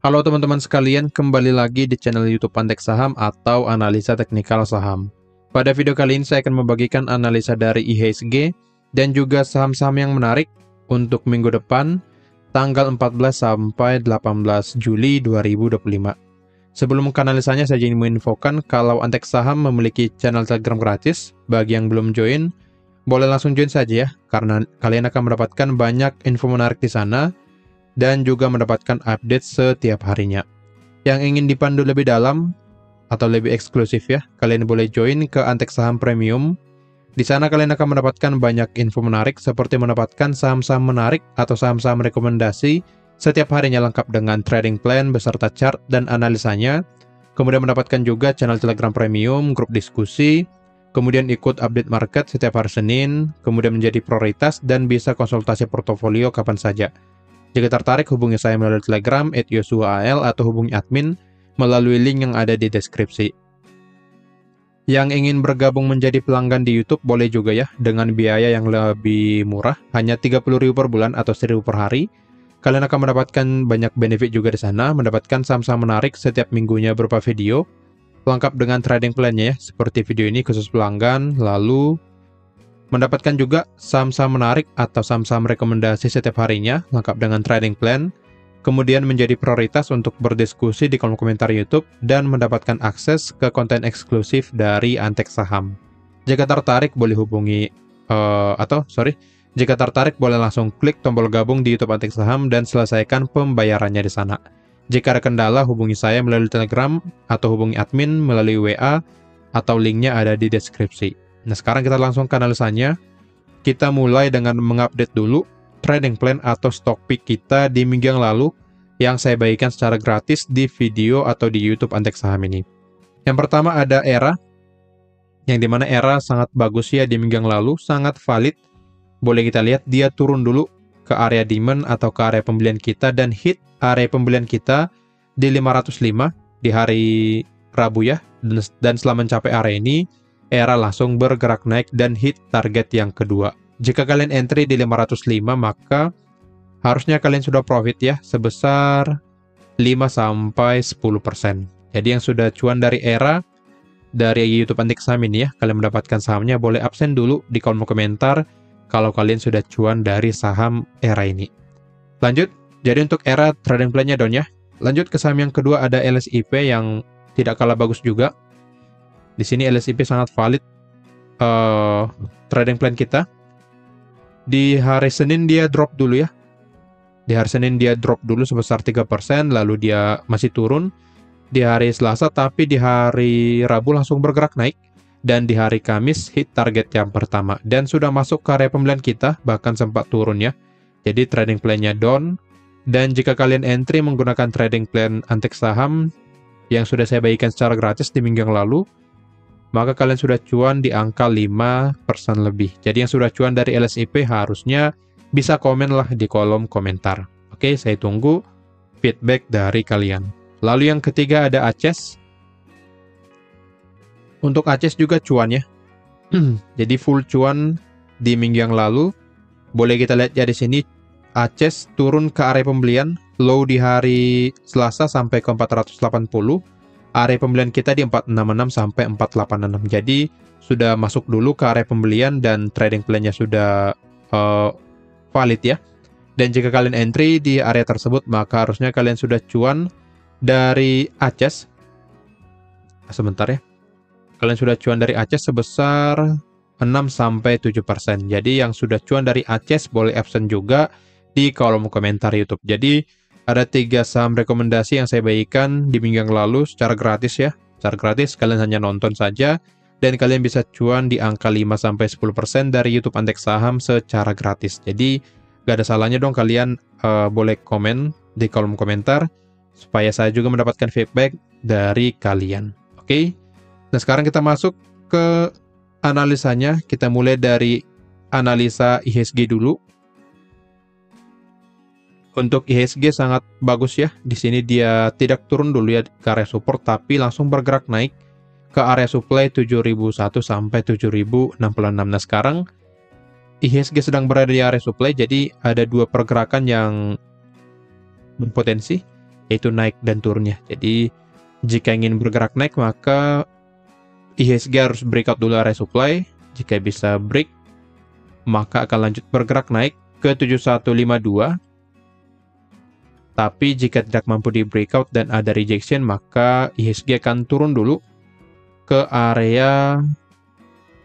Halo teman-teman sekalian, kembali lagi di channel YouTube Pantek Saham atau Analisa Teknikal Saham. Pada video kali ini saya akan membagikan analisa dari IHSG dan juga saham-saham yang menarik untuk minggu depan, tanggal 14 sampai 18 Juli 2025. Sebelum ke analisanya, saya ingin menginfokan kalau Antek Saham memiliki channel Telegram gratis. Bagi yang belum join, boleh langsung join saja ya, karena kalian akan mendapatkan banyak info menarik di sana dan juga mendapatkan update setiap harinya. Yang ingin dipandu lebih dalam atau lebih eksklusif ya, kalian boleh join ke Antek Saham Premium. Di sana kalian akan mendapatkan banyak info menarik seperti mendapatkan saham-saham menarik atau saham-saham rekomendasi setiap harinya lengkap dengan trading plan beserta chart dan analisanya. Kemudian mendapatkan juga channel Telegram Premium, grup diskusi, kemudian ikut update market setiap hari Senin, kemudian menjadi prioritas dan bisa konsultasi portofolio kapan saja. Jika tertarik, hubungi saya melalui Telegram @yosuaal atau hubungi admin melalui link yang ada di deskripsi. Yang ingin bergabung menjadi pelanggan di YouTube boleh juga ya, dengan biaya yang lebih murah, hanya 30.000 per bulan atau 1.000 per hari. Kalian akan mendapatkan banyak benefit juga di sana, mendapatkan saham-saham menarik setiap minggunya berupa video, lengkap dengan trading plan-nya ya, seperti video ini khusus pelanggan, lalu mendapatkan juga saham-saham menarik atau saham-saham rekomendasi setiap harinya, lengkap dengan trading plan, kemudian menjadi prioritas untuk berdiskusi di kolom komentar YouTube, dan mendapatkan akses ke konten eksklusif dari Antek Saham. Jika tertarik, boleh hubungi, jika tertarik boleh langsung klik tombol gabung di YouTube Antek Saham dan selesaikan pembayarannya di sana. Jika ada kendala, hubungi saya melalui Telegram atau hubungi admin melalui WA atau linknya ada di deskripsi. Nah, sekarang kita langsung ke analisanya. Kita mulai dengan mengupdate dulu trading plan atau stock pick kita di minggu yang lalu yang saya bagikan secara gratis di video atau di YouTube Antek Saham ini. Yang pertama ada ERA, yang dimana ERA sangat bagus ya di minggu yang lalu, sangat valid. Boleh kita lihat dia turun dulu ke area demand atau ke area pembelian kita dan hit area pembelian kita di 505 di hari Rabu ya, dan setelah mencapai area ini, ERA langsung bergerak naik dan hit target yang kedua. Jika kalian entry di 505, maka harusnya kalian sudah profit ya, sebesar 5-10%. Jadi yang sudah cuan dari ERA, dari YouTube Antek Saham ini ya, kalian mendapatkan sahamnya, boleh absen dulu di kolom komentar kalau kalian sudah cuan dari saham ERA ini. Lanjut, jadi untuk ERA trading plan-nya down ya. Lanjut ke saham yang kedua ada LSIP yang tidak kalah bagus juga. Di sini LSIP sangat valid trading plan kita. Di hari Senin dia drop dulu ya. Di hari Senin dia drop dulu sebesar 3%, lalu dia masih turun. Di hari Selasa, tapi di hari Rabu langsung bergerak naik. Dan di hari Kamis hit target yang pertama. Dan sudah masuk ke area pembelian kita, bahkan sempat turun ya. Jadi trading plan-nya down. Dan jika kalian entry menggunakan trading plan Antek Saham yang sudah saya bagikan secara gratis di minggu yang lalu, maka kalian sudah cuan di angka 5% lebih. Jadi yang sudah cuan dari LSIP harusnya bisa komen lah di kolom komentar. Oke, saya tunggu feedback dari kalian. Lalu yang ketiga ada ACES. Untuk ACES juga cuan ya. Jadi full cuan di minggu yang lalu. Boleh kita lihat ya di sini, ACES turun ke area pembelian, low di hari Selasa sampai ke 480. Area pembelian kita di 466 sampai 486. Jadi sudah masuk dulu ke area pembelian dan trading plan-nya sudah valid ya. Dan jika kalian entry di area tersebut, maka harusnya kalian sudah cuan dari ACES. Sebentar ya. Kalian sudah cuan dari ACES sebesar 6-7%. Jadi yang sudah cuan dari ACES boleh absen juga di kolom komentar YouTube. Jadi ada 3 saham rekomendasi yang saya bagikan di minggu yang lalu secara gratis ya. Secara gratis, kalian hanya nonton saja dan kalian bisa cuan di angka 5-10% dari YouTube Antek Saham secara gratis. Jadi gak ada salahnya dong kalian boleh komen di kolom komentar supaya saya juga mendapatkan feedback dari kalian. Oke. Nah, sekarang kita masuk ke analisanya. Kita mulai dari analisa IHSG dulu. Untuk IHSG sangat bagus ya. Di sini dia tidak turun dulu ya ke area support, tapi langsung bergerak naik ke area supply 7001 sampai 7066. Nah, sekarang IHSG sedang berada di area supply, jadi ada 2 pergerakan yang berpotensi. yaitu naik dan turunnya. Jadi jika ingin bergerak naik, maka IHSG harus breakout dulu area supply. Jika bisa break, maka akan lanjut bergerak naik ke 7152. Tapi jika tidak mampu di breakout dan ada rejection, maka IHSG akan turun dulu ke area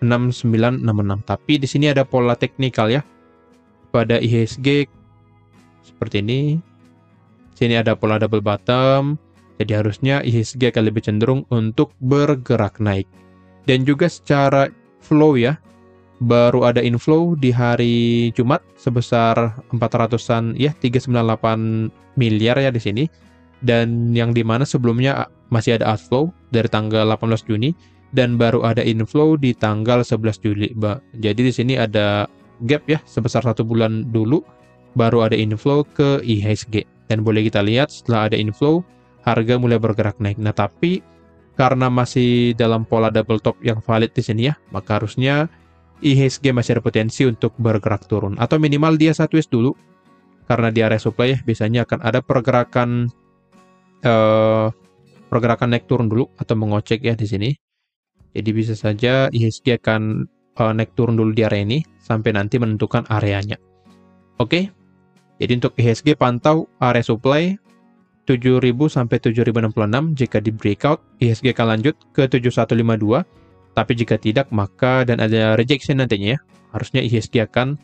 6966. Tapi di sini ada pola teknikal ya. Pada IHSG seperti ini. Sini ada pola double bottom. Jadi harusnya IHSG akan lebih cenderung untuk bergerak naik. Dan juga secara flow ya. Baru ada inflow di hari Jumat sebesar 400-an ya, 398 miliar ya di sini. Dan yang dimana sebelumnya masih ada outflow dari tanggal 18 Juni. Dan baru ada inflow di tanggal 11 Juli. Jadi di sini ada gap ya, sebesar 1 bulan dulu, baru ada inflow ke IHSG. Dan boleh kita lihat setelah ada inflow, harga mulai bergerak naik. Nah, tapi karena masih dalam pola double top yang valid di sini ya, maka harusnya IHSG masih ada potensi untuk bergerak turun. Atau minimal dia 1S dulu, karena di area supply ya, biasanya akan ada pergerakan naik turun dulu, atau mengocek ya di sini. Jadi bisa saja IHSG akan naik turun dulu di area ini sampai nanti menentukan areanya. Oke. Jadi untuk IHSG pantau area supply 7000 sampai 7066. Jika di breakout, IHSG akan lanjut ke 7152. Tapi jika tidak, maka dan ada rejection nantinya ya, harusnya IHSG akan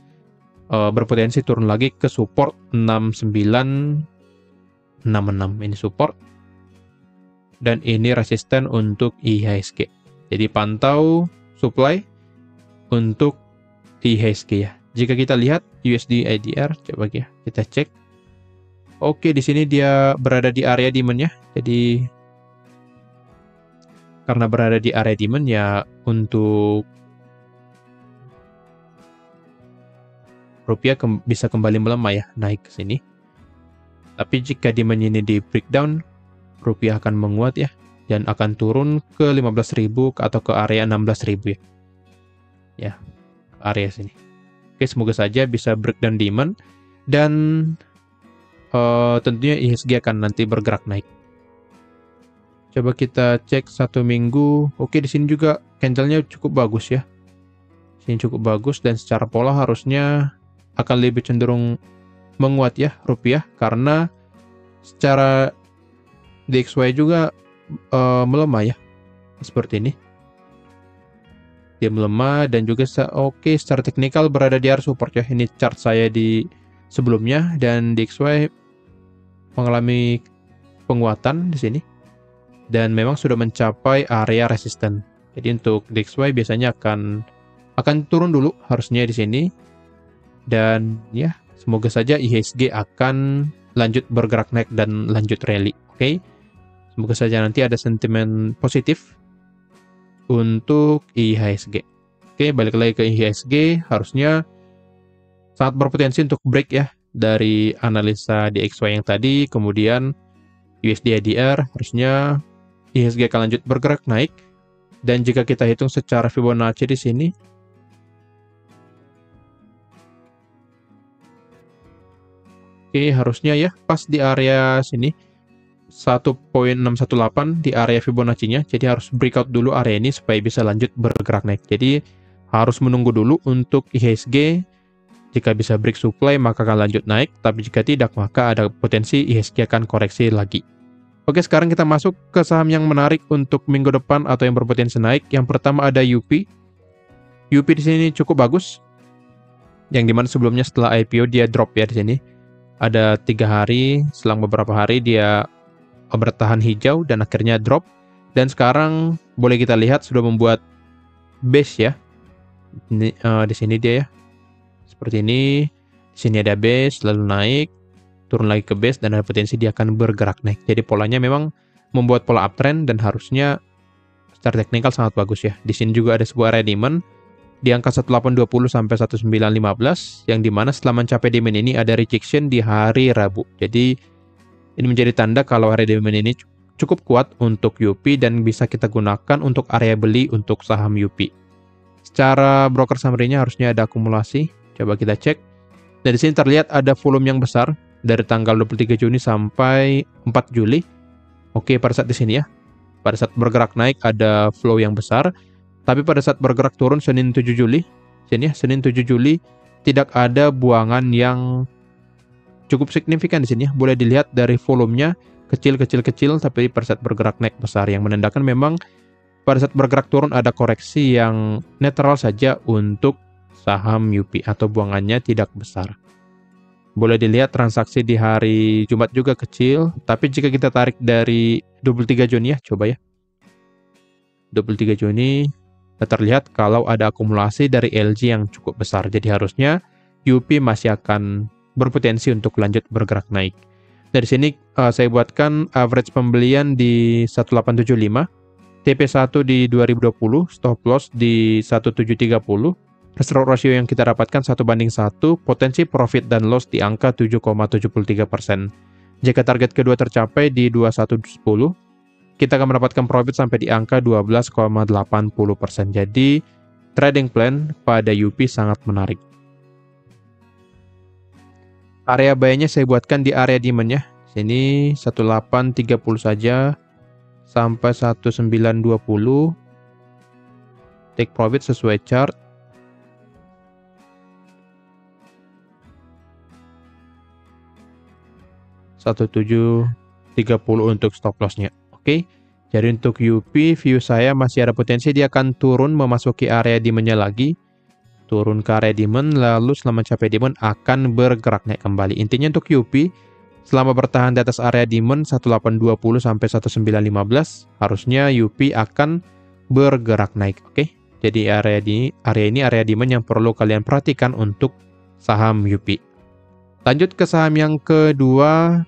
berpotensi turun lagi ke support 6966. Ini support. Dan ini resisten untuk IHSG. Jadi pantau supply untuk IHSG ya. Jika kita lihat USD IDR, coba ya kita cek. Oke, di sini dia berada di area demand ya. Jadi karena berada di area demand ya, untuk rupiah bisa kembali melemah ya, naik ke sini. Tapi jika demand ini di breakdown, rupiah akan menguat ya, dan akan turun ke 15.000 atau ke area 16.000 ya. Ya, ke area sini. Oke, semoga saja bisa breakdown demand dan tentunya IHSG akan nanti bergerak naik. Coba kita cek 1 minggu. Oke, di sini juga candlenya cukup bagus ya. Sini cukup bagus dan secara pola harusnya akan lebih cenderung menguat ya rupiah, karena secara DXY juga melemah ya, seperti ini. Dia melemah dan juga oke, secara teknikal berada di area support ya. Ini chart saya di sebelumnya dan DXY mengalami penguatan di sini dan memang sudah mencapai area resisten. Jadi untuk DXY biasanya akan turun dulu harusnya di sini. Dan ya, semoga saja IHSG akan lanjut bergerak naik dan lanjut rally. Oke. Semoga saja nanti ada sentimen positif untuk IHSG. Oke, balik lagi ke IHSG, harusnya sangat berpotensi untuk break ya dari analisa DXY yang tadi. Kemudian USD IDR, harusnya IHSG akan lanjut bergerak naik. Dan jika kita hitung secara Fibonacci di sini, oke, harusnya ya pas di area sini 1.618 di area Fibonacci-nya. Jadi harus breakout dulu area ini supaya bisa lanjut bergerak naik. Jadi harus menunggu dulu untuk IHSG. Jika bisa break supply maka akan lanjut naik, tapi jika tidak maka ada potensi IHSG akan koreksi lagi. Oke, sekarang kita masuk ke saham yang menarik untuk minggu depan atau yang berpotensi naik. Yang pertama ada UP. UP di sini cukup bagus. Yang dimana sebelumnya setelah IPO dia drop ya di sini. Ada 3 hari, selang beberapa hari dia bertahan hijau dan akhirnya drop. Dan sekarang boleh kita lihat sudah membuat base ya. Ini, di sini dia ya. Seperti ini. Di sini ada base, lalu naik, turun lagi ke base dan ada potensi dia akan bergerak naik. Jadi polanya memang membuat pola uptrend dan harusnya secara teknikal sangat bagus ya. Di sini juga ada sebuah area demand di angka 1820 sampai 1915 yang dimana setelah mencapai demand ini ada rejection di hari Rabu. Jadi ini menjadi tanda kalau area demand ini cukup kuat untuk UP dan bisa kita gunakan untuk area beli untuk saham UP. Secara broker summary-nya harusnya ada akumulasi. Coba kita cek. Dan di sini terlihat ada volume yang besar dari tanggal 23 Juni sampai 4 Juli. Oke, pada saat di sini ya. Pada saat bergerak naik ada flow yang besar, tapi pada saat bergerak turun Senin 7 Juli, sini ya, Senin 7 Juli tidak ada buangan yang cukup signifikan di sini ya. Boleh dilihat dari volumenya kecil, tapi pada saat bergerak naik besar, yang menandakan memang pada saat bergerak turun ada koreksi yang netral saja untuk saham UP atau buangannya tidak besar. Boleh dilihat transaksi di hari Jumat juga kecil, tapi jika kita tarik dari 23 Juni ya, coba ya. 23 Juni terlihat kalau ada akumulasi dari LG yang cukup besar. Jadi harusnya UP masih akan berpotensi untuk lanjut bergerak naik. Dari sini saya buatkan average pembelian di 1875. TP1 di 2020, stop loss di 1730, reserve ratio yang kita dapatkan 1:1, potensi profit dan loss di angka 7,73%. Jika target kedua tercapai di 2110, kita akan mendapatkan profit sampai di angka 12,80%. Jadi, trading plan pada UP sangat menarik. Area buy-nya saya buatkan di area demand-nya. Sini 1830 saja. Sampai 1920, take profit sesuai chart. $17.30 untuk stop loss-nya. Oke, jadi untuk UP, view saya masih ada potensi dia akan turun memasuki area demand-nya lagi. Turun ke area demand, lalu setelah mencapai demand akan bergerak naik kembali. Intinya untuk UP, selama bertahan di atas area demand 1820 sampai 1915, harusnya UP akan bergerak naik. Oke. Jadi area ini area demand yang perlu kalian perhatikan untuk saham UP. Lanjut ke saham yang kedua,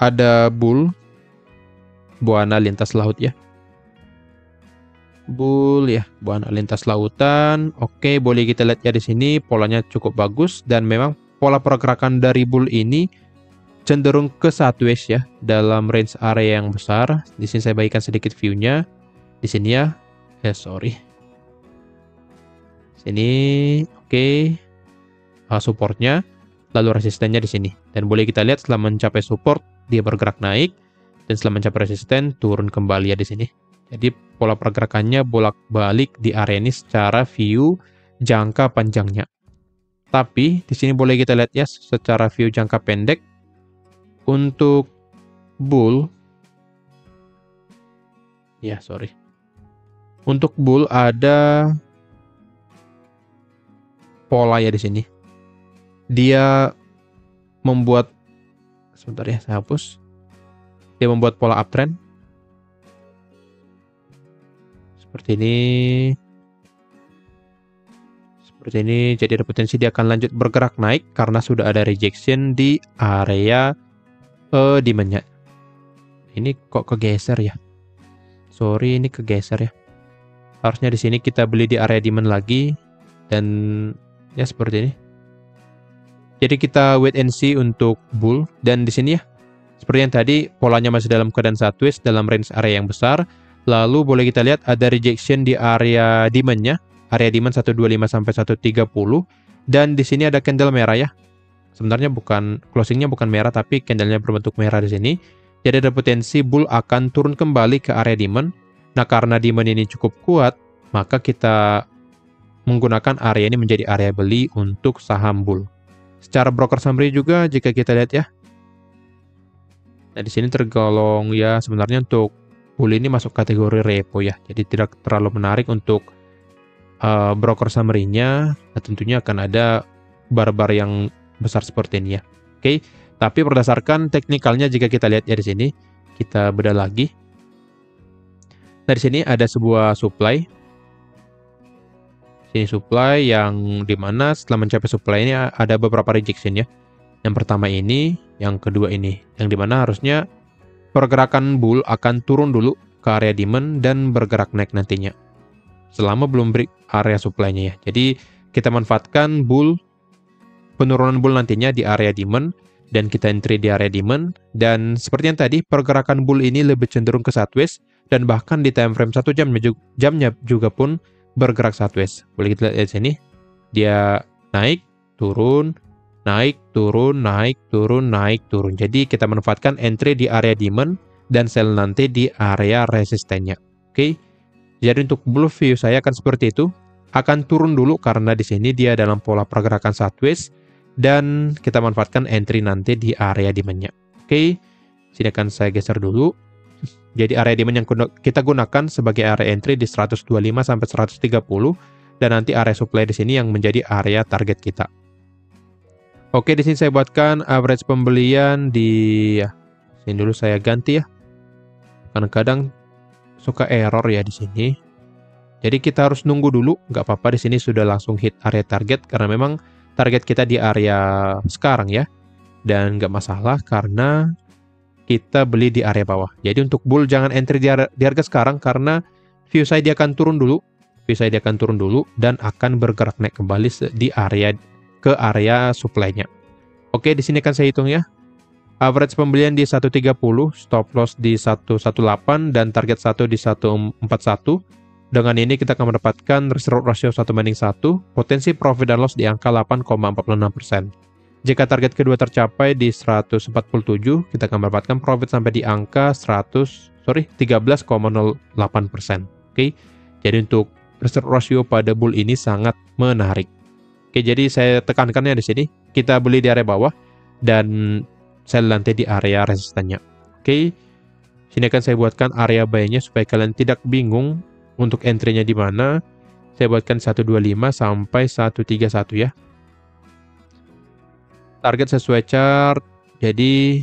ada Bull, Buana Lintas Laut ya. Bull ya, Buana Lintas Lautan. Oke, boleh kita lihat ya di sini polanya cukup bagus dan memang pola pergerakan dari Bull ini cenderung ke sideways ya, dalam range area yang besar. Di sini saya bagikan sedikit view-nya. Di sini ya. Sini, oke. Supportnya, lalu resistennya di sini. Dan boleh kita lihat setelah mencapai support, dia bergerak naik. Dan setelah mencapai resisten, turun kembali ya di sini. Jadi pola pergerakannya bolak-balik di area ini secara view jangka panjangnya. Tapi di sini boleh kita lihat ya, secara view jangka pendek, untuk Bull, ya untuk Bull ada pola ya di sini. Dia membuat, sebentar ya, saya hapus. Dia membuat pola uptrend seperti ini. Jadi ada potensi dia akan lanjut bergerak naik karena sudah ada rejection di area demand-nya. Ini kok kegeser ya? Sorry, ini kegeser ya. Harusnya di sini kita beli di area demand lagi dan ya seperti ini. Jadi kita wait and see untuk Bull, dan di sini ya seperti yang tadi polanya masih dalam keadaan sideways dalam range area yang besar. Lalu boleh kita lihat ada rejection di area demand-nya. Area demand 125 sampai 130, dan di sini ada candle merah ya. Sebenarnya closingnya bukan merah, tapi candlenya berbentuk merah di sini. Jadi ada potensi Bull akan turun kembali ke area demand. Nah, karena demand ini cukup kuat, maka kita menggunakan area ini menjadi area beli untuk saham Bull. Secara broker summary juga jika kita lihat ya. Nah, di sini tergolong ya, sebenarnya untuk Bull ini masuk kategori repo ya. Jadi tidak terlalu menarik untuk broker summary-nya. Nah, tentunya akan ada bar-bar yang besar seperti ini ya. Oke, tapi berdasarkan teknikalnya jika kita lihat ya di sini, kita bedah lagi. Nah, di sini ada sebuah supply. Sini supply yang dimana setelah mencapai supply ini ada beberapa rejection ya. Yang pertama ini, yang kedua ini, yang dimana harusnya pergerakan Bull akan turun dulu ke area demand dan bergerak naik nantinya. Selama belum break area supply-nya ya. Jadi kita manfaatkan penurunan Bull nantinya di area demand, dan kita entry di area demand. Dan seperti yang tadi, pergerakan Bull ini lebih cenderung ke sideways, dan bahkan di time frame 1 jamnya juga pun bergerak sideways. Boleh kita lihat di sini, dia naik, turun, naik, turun, naik, turun, naik, turun. Jadi kita manfaatkan entry di area demand dan sell nanti di area resistennya. Oke. Jadi untuk bull view saya akan seperti itu. Akan turun dulu karena di sini dia dalam pola pergerakan sideways dan kita manfaatkan entry nanti di area demand-nya. Oke. Sini akan saya geser dulu. Jadi area demand yang kita gunakan sebagai area entry di 125 sampai 130 dan nanti area supply di sini yang menjadi area target kita. Oke, di sini saya buatkan average pembelian di sini dulu saya ganti ya. Kadang-kadang suka error ya di sini. Jadi kita harus nunggu dulu, nggak apa-apa di sini sudah langsung hit area target karena memang target kita di area sekarang ya. Dan nggak masalah karena kita beli di area bawah. Jadi untuk bull jangan entry di harga sekarang karena view saya dia akan turun dulu. View saya dia akan turun dulu dan akan bergerak naik kembali di area ke area supply-nya. Oke, di sini akan saya hitung ya. Average pembelian di 130, stop loss di 118 dan target 1 di 141. Dengan ini kita akan mendapatkan risk reward ratio 1:1, potensi profit dan loss di angka 8,46%. Jika target kedua tercapai di 147, kita akan mendapatkan profit sampai di angka 13,08%. Oke. Jadi untuk risk ratio pada bull ini sangat menarik. Oke, jadi saya tekankannya di sini. Kita beli di area bawah dan sell nanti di area resistennya. Oke. Sini akan saya buatkan area buy-nya supaya kalian tidak bingung untuk entry-nya di mana. Saya buatkan 125 sampai 131 ya. Target sesuai chart. Jadi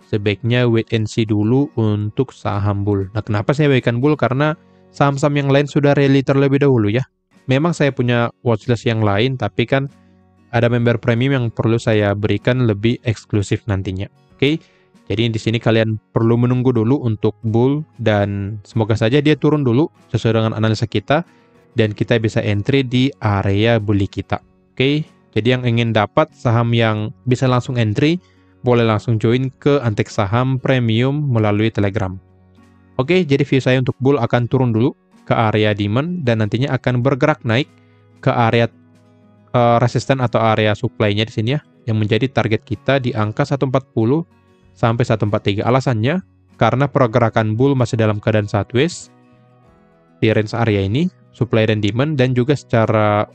sebaiknya wait and see dulu untuk saham bull. Nah, kenapa saya baikkan bull? Karena saham-saham yang lain sudah rally terlebih dahulu ya. Memang saya punya watchlist yang lain, tapi kan ada member premium yang perlu saya berikan lebih eksklusif nantinya. Oke, jadi di sini kalian perlu menunggu dulu untuk bull dan semoga saja dia turun dulu sesuai dengan analisa kita dan kita bisa entry di area bully kita. Oke, jadi yang ingin dapat saham yang bisa langsung entry, boleh langsung join ke Antek Saham Premium melalui Telegram. Oke, jadi view saya untuk bull akan turun dulu ke area demand dan nantinya akan bergerak naik ke area resisten atau area supply-nya di sini ya, yang menjadi target kita di angka 140 sampai 143. Alasannya karena pergerakan bull masih dalam keadaan sideways di range area ini, supply dan demand, dan juga secara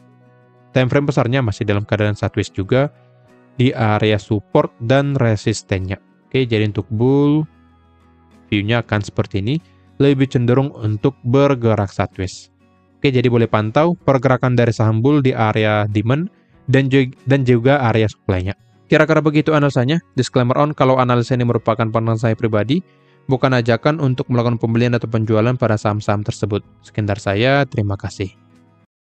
time frame besarnya masih dalam keadaan sideways juga di area support dan resistennya. Oke, jadi untuk bull view-nya akan seperti ini, lebih cenderung untuk bergerak sideways. Oke, jadi boleh pantau pergerakan dari saham bull di area demand dan juga area supply-nya. Kira-kira begitu analisanya. Disclaimer on, kalau analisa ini merupakan pandangan saya pribadi, bukan ajakan untuk melakukan pembelian atau penjualan pada saham-saham tersebut. Sekian dari saya, terima kasih.